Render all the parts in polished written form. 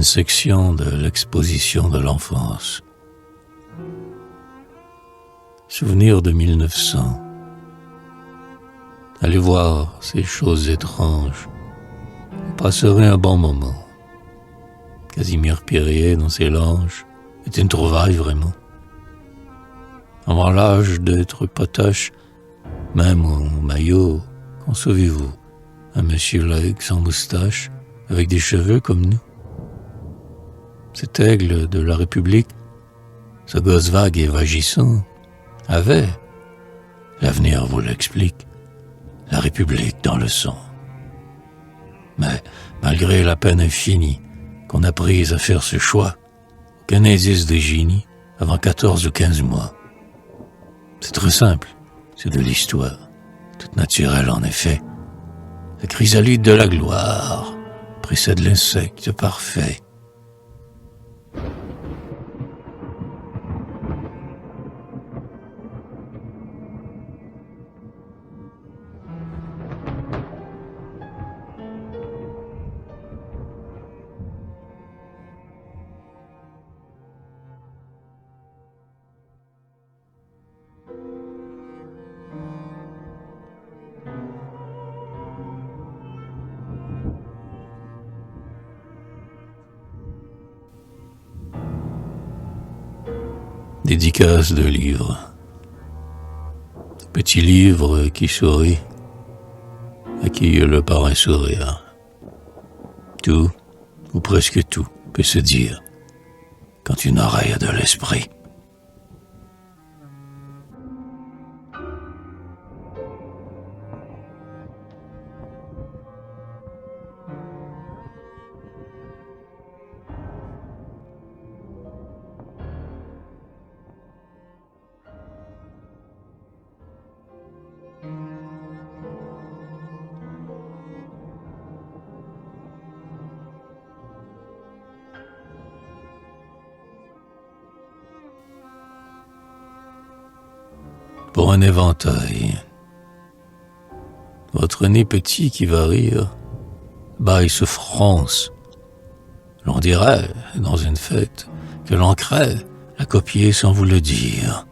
une section de l'exposition de l'enfance. Souvenirs de 1900. Allez voir ces choses étranges. On passerait un bon moment. Casimir Périer dans ses langes est une trouvaille vraiment. Avant l'âge d'être potache, même au maillot, concevez-vous, un monsieur Laigle sans moustache, avec des cheveux comme nous. Cet aigle de la République, ce gosse vague et vagissant, avait, l'avenir vous l'explique, la République dans le sang. Mais malgré la peine infinie qu'on a prise à faire ce choix, aucun indice de génie avant 14 ou 15 mois. C'est très simple, c'est de l'histoire, toute naturelle en effet. La chrysalide de la gloire précède l'insecte parfait. Dédicace de livres. De petits livres qui sourient, à qui le parrain sourire. Tout, ou presque tout, peut se dire quand une oreille a de l'esprit. Pour un éventail. Votre nez petit qui va rire, il se fronce. L'on dirait, dans une fête, que l'on crée la copier sans vous le dire.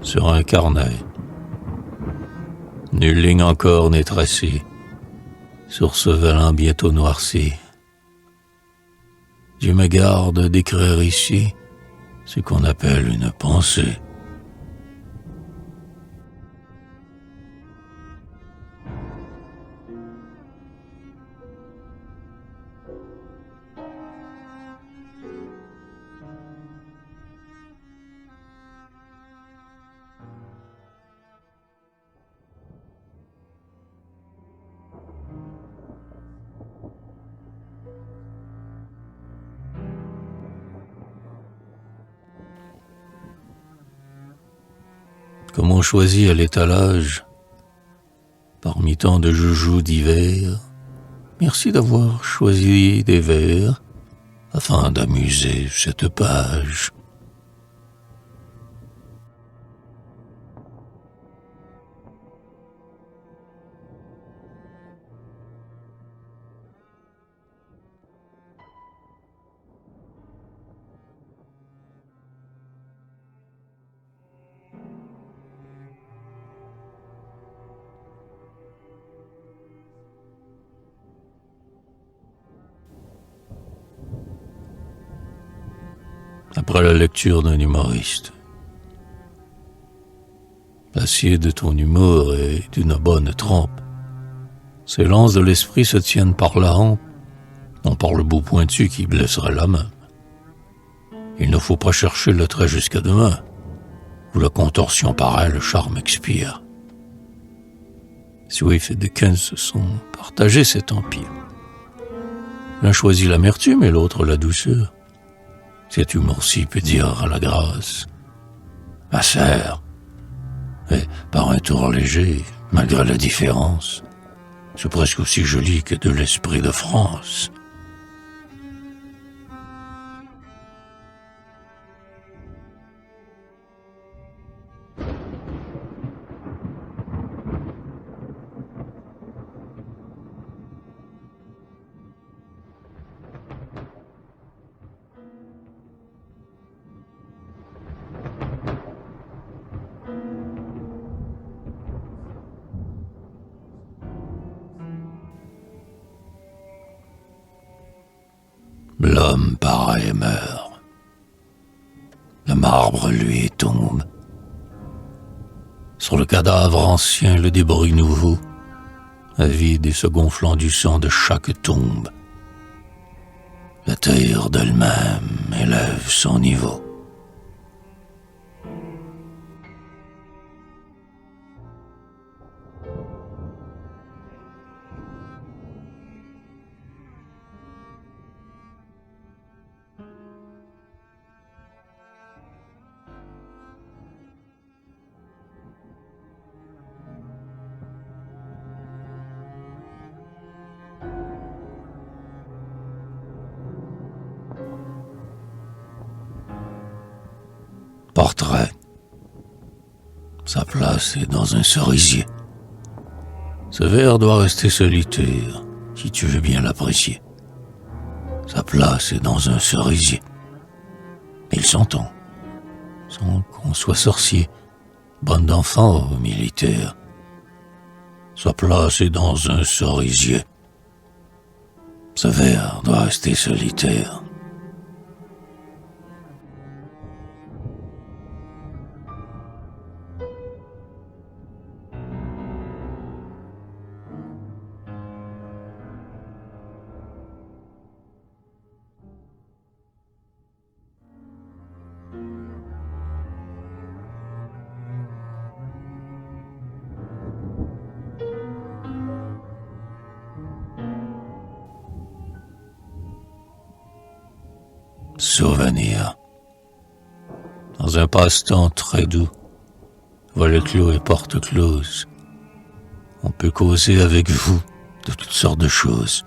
Sur un carnet. Nulle ligne encore n'est tracée sur ce velin bientôt noirci. Dieu me garde d'écrire ici ce qu'on appelle une pensée. Comme on choisit à l'étalage, parmi tant de joujoux divers, merci d'avoir choisi des vers afin d'amuser cette page. Après la lecture d'un humoriste, l'acier de ton humour et d'une bonne trempe, ces lances de l'esprit se tiennent par la hampe, non par le bout pointu qui blesserait la main. Il ne faut pas chercher le trait jusqu'à demain, où la contorsion paraît, le charme expire. Swift et Dickens se sont partagés cet empire. L'un choisit l'amertume et l'autre la douceur. Cet humour-ci peut dire à la grâce: ma sœur, et par un tour léger, malgré la différence, c'est presque aussi joli que de l'esprit de France. L'homme paraît et meurt. Le marbre, lui, tombe. Sur le cadavre ancien, le débris nouveau, avide et se gonflant du sang de chaque tombe. La terre d'elle-même élève son niveau. Portrait. Sa place est dans un cerisier. Ce verre doit rester solitaire, si tu veux bien l'apprécier. Sa place est dans un cerisier. Il s'entend, sans qu'on soit sorcier, bonne d'enfant ou militaire. Sa place est dans un cerisier. Ce verre doit rester solitaire. Souvenir. Dans un passe-temps très doux, volets clos et portes closes, on peut causer avec vous de toutes sortes de choses.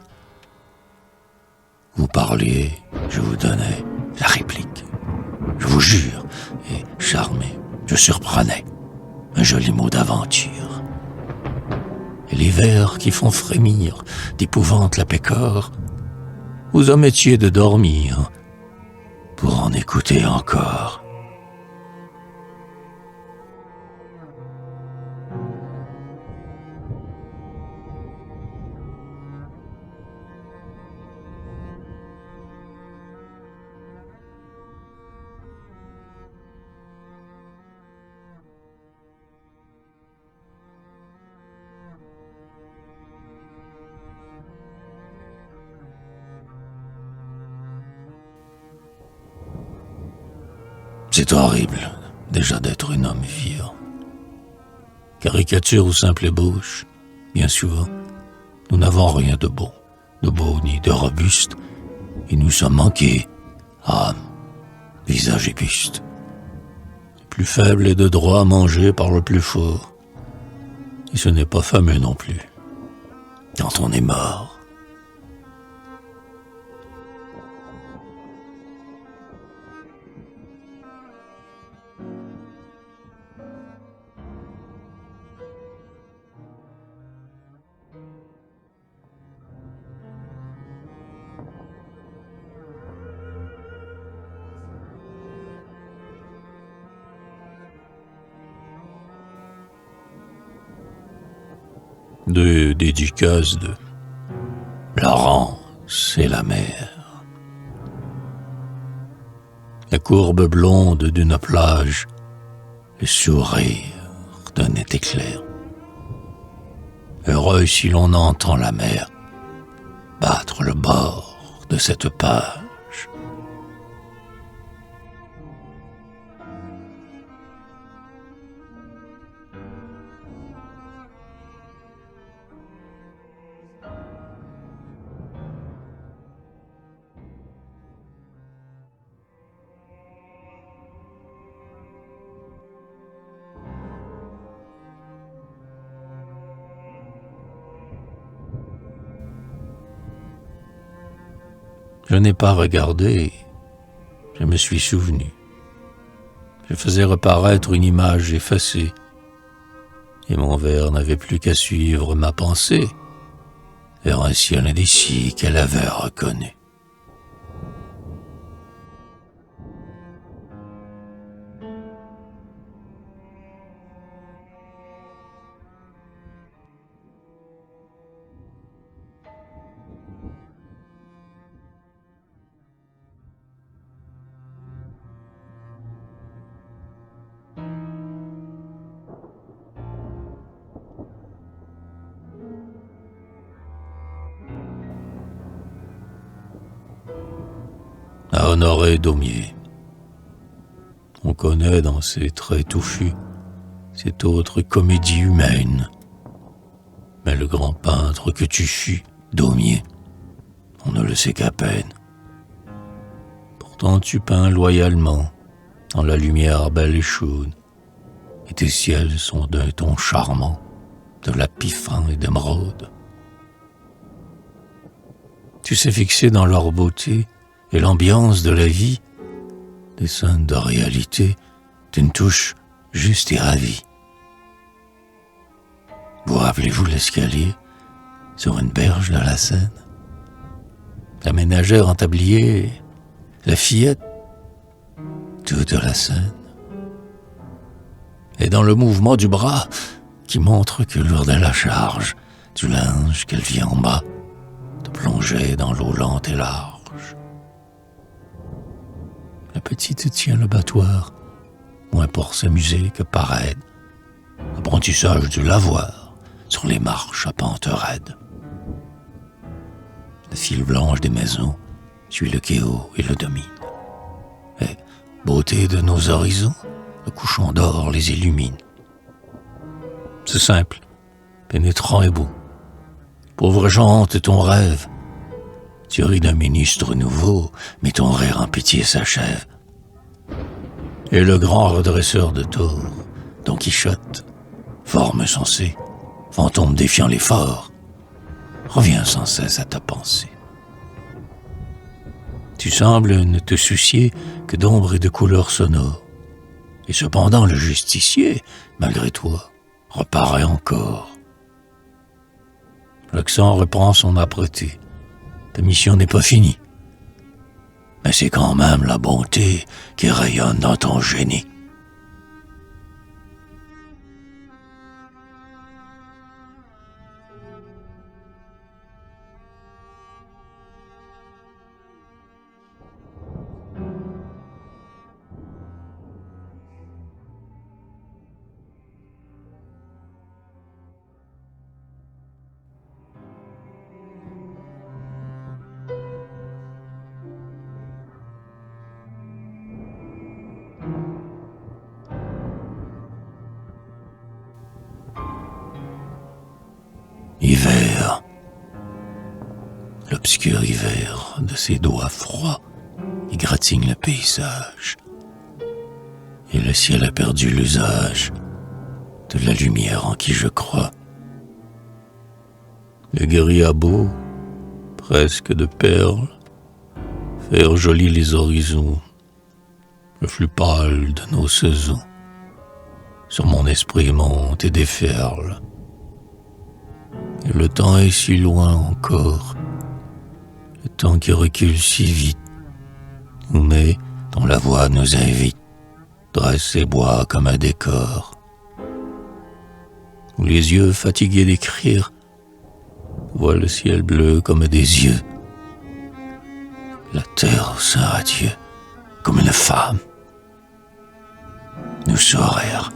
Vous parliez, je vous donnais la réplique. Je vous jure, et charmé, je surprenais un joli mot d'aventure. Et les vers qui font frémir d'épouvante la pécore, vous omettiez de dormir pour en écouter encore. C'est horrible, déjà d'être un homme vivant. Caricature ou simple ébauche, bien souvent, nous n'avons rien de beau ni de robuste, et nous sommes manqués, âme, visage et buste. Le plus faible est de droit mangé par le plus fort, et ce n'est pas fameux non plus, quand on est mort. De dédicace de Laurence et la mer. La courbe blonde d'une plage, le sourire d'un été clair. Heureux si l'on entend la mer battre le bord de cette page. Je n'ai pas regardé, je me suis souvenu. Je faisais reparaître une image effacée, et mon verre n'avait plus qu'à suivre ma pensée vers un ciel indécis qu'elle avait reconnu. À Honoré Daumier. On connaît dans ses traits touffus cette autre comédie humaine. Mais le grand peintre que tu fus, Daumier, on ne le sait qu'à peine. Pourtant tu peins loyalement, dans la lumière belle et chaude, et tes ciels sont d'un ton charmant, de lapis fin et d'émeraude. Tu sais fixer dans leur beauté et l'ambiance de la vie des scènes de réalité d'une touche juste et ravie. Vous rappelez-vous l'escalier sur une berge de la Seine? La ménagère en tablier, la fillette, toute la scène. Et dans le mouvement du bras qui montre que lourdait la charge du linge qu'elle vient en bas de plonger dans l'eau lente et large. La petite tient le battoir, moins pour s'amuser que par aide. Apprentissage du lavoir sur les marches à pente raide. La file blanche des maisons suit le Kéo et le domine. Et, beauté de nos horizons, le couchant d'or les illumine. C'est simple, pénétrant et beau. Pauvre gente, ton rêve. Tu ris d'un ministre nouveau, mais ton rire en pitié s'achève. Et le grand redresseur de tort, Don Quichotte, forme sensée, fantôme défiant l'effort, revient sans cesse à ta pensée. Tu sembles ne te soucier que d'ombre et de couleurs sonores, et cependant le justicier, malgré toi, reparaît encore. L'accent reprend son âpreté. Ta mission n'est pas finie. Mais c'est quand même la bonté qui rayonne dans ton génie. Hiver. L'obscur hiver de ses doigts froids égratigne le paysage. Et le ciel a perdu l'usage de la lumière en qui je crois. Le gris a beau, presque de perles, faire jolis les horizons, le flux pâle de nos saisons. Sur mon esprit monte et déferle. Et le temps est si loin encore, le temps qui recule si vite, mais dont la voix nous invite, dresse ses bois comme un décor, où les yeux fatigués d'écrire voient le ciel bleu comme des yeux, la terre au sein radieux comme une femme, nous sourire